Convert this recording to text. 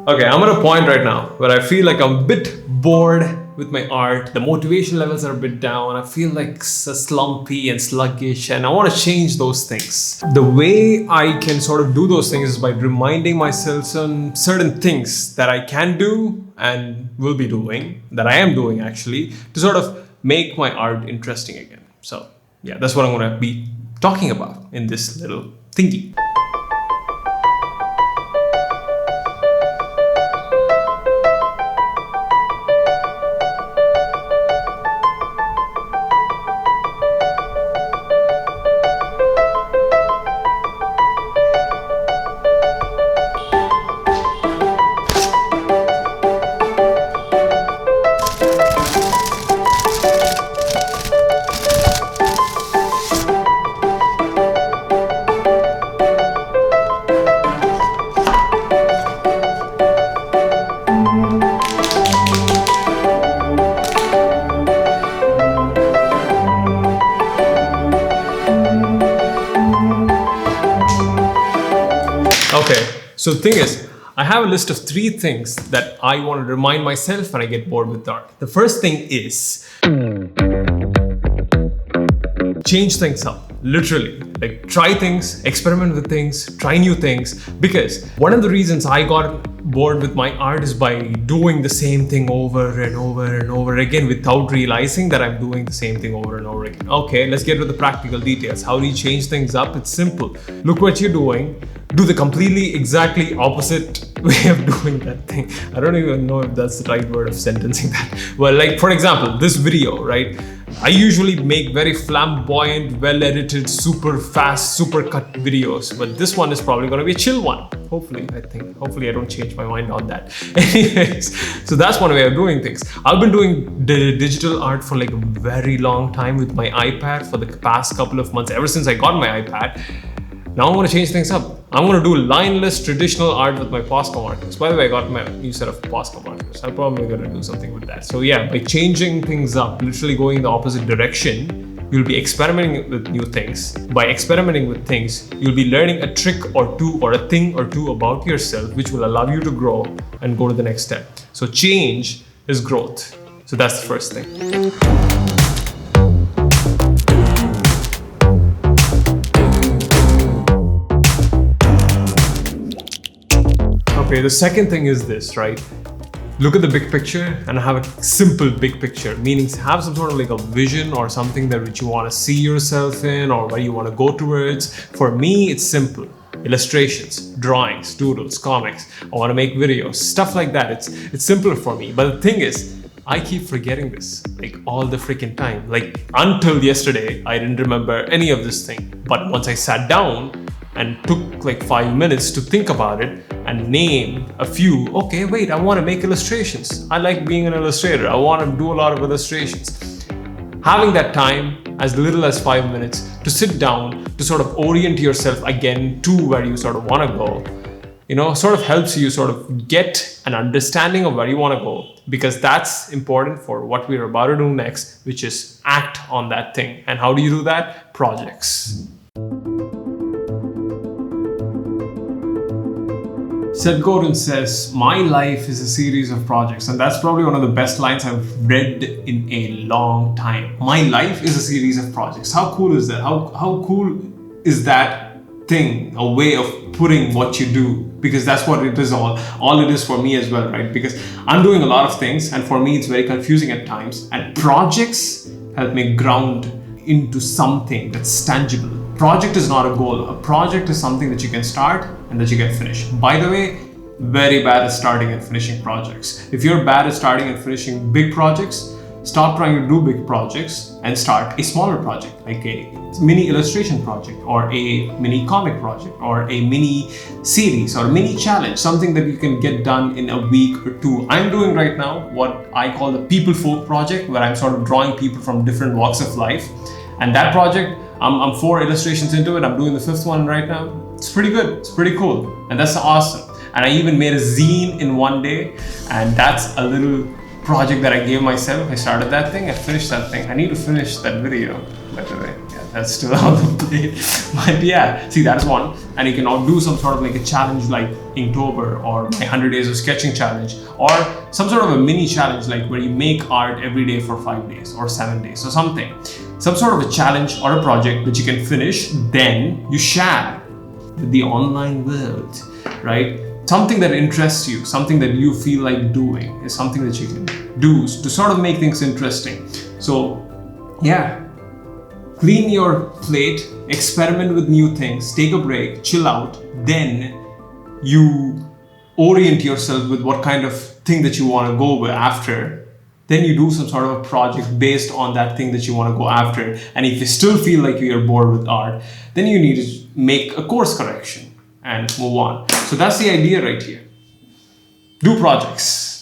Okay, I'm at a point right now where I feel like I'm a bit bored with my art. The motivation levels are a bit down. I feel like slumpy and sluggish, and I want to change those things. The way I can sort of do those things is by reminding myself certain things that I can do and will be doing, that I am doing actually, to sort of make my art interesting again. So yeah, that's what I'm going to be talking about in this little thingy. Okay, so the thing is, I have a list of 3 things that I want to remind myself when I get bored with art. The first thing is change things up, literally. Like try things, experiment with things, try new things. Because one of the reasons I got bored with my art is by doing the same thing over and over and over again without realizing that I'm doing the same thing over and over again. Okay, let's get to the practical details. How do you change things up? It's simple. Look what you're doing. Do the completely exactly opposite way of doing that thing. I don't even know if that's the right word of sentencing that. Well, like for example, this video, right? I usually make very flamboyant, well-edited, super fast, super cut videos, but this one is probably going to be a chill one. Hopefully, I think. Hopefully I don't change my mind on that. Anyways, so that's one way of doing things. I've been doing digital art for like a very long time with my iPad for the past couple of months, ever since I got my iPad. Now I'm going to change things up. I'm going to do lineless traditional art with my Posca markers. By the way, I got my new set of Posca markers. I'm probably going to do something with that. So yeah, by changing things up, literally going in the opposite direction, you'll be experimenting with new things. By experimenting with things, you'll be learning a trick or two or a thing or two about yourself, which will allow you to grow and go to the next step. So change is growth. So that's the first thing. Okay, the second thing is this, right? Look at the big picture and have a simple big picture, meaning have some sort of like a vision or something that which you want to see yourself in or where you want to go towards. For me, it's simple. Illustrations, drawings, doodles, comics. I want to make videos, stuff like that. It's simpler for me. But the thing is, I keep forgetting this like all the freaking time. Like until yesterday, I didn't remember any of this thing. But once I sat down and took like 5 minutes to think about it and name a few, okay, wait, I want to make illustrations. I like being an illustrator. I want to do a lot of illustrations. Having that time, as little as 5 minutes, to sit down, to sort of orient yourself again to where you sort of want to go, sort of helps you sort of get an understanding of where you want to go, because that's important for what we're about to do next, which is act on that thing. And how do you do that? Projects. Seth Godin says, my life is a series of projects. And that's probably one of the best lines I've read in a long time. My life is a series of projects. How cool is that? How cool is that thing, a way of putting what you do? Because that's what it is all it is for me as well, right? Because I'm doing a lot of things and for me it's very confusing at times. And projects help me ground into something that's tangible. Project is not a goal. A project is something that you can start and that you can finish. By the way, very bad at starting and finishing projects. If you're bad at starting and finishing big projects, stop trying to do big projects and start a smaller project, like a mini illustration project or a mini comic project or a mini series or a mini challenge, something that you can get done in a week or 2. I'm doing right now what I call the People Folk project, where I'm sort of drawing people from different walks of life. And that project, I'm 4 illustrations into it. I'm doing the 5th one right now. It's pretty good. It's pretty cool. And that's awesome. And I even made a zine in one day. And that's a little project that I gave myself. I started that thing. I finished that thing. I need to finish that video, by the way. Yeah, that's still on the plate. But yeah, see, that's one. And you can now do some sort of like a challenge like Inktober or my 100 days of sketching challenge, or some sort of a mini challenge like where you make art every day for 5 days or 7 days or something. Some sort of a challenge or a project that you can finish, then you share with the online world, right? Something that interests you, something that you feel like doing is something that you can do to sort of make things interesting. So yeah, clean your plate, experiment with new things, take a break, chill out, then you orient yourself with what kind of thing that you want to go after. Then you do some sort of a project based on that thing that you want to go after. And if you still feel like you're bored with art, then you need to make a course correction and move on. So that's the idea right here. Do projects.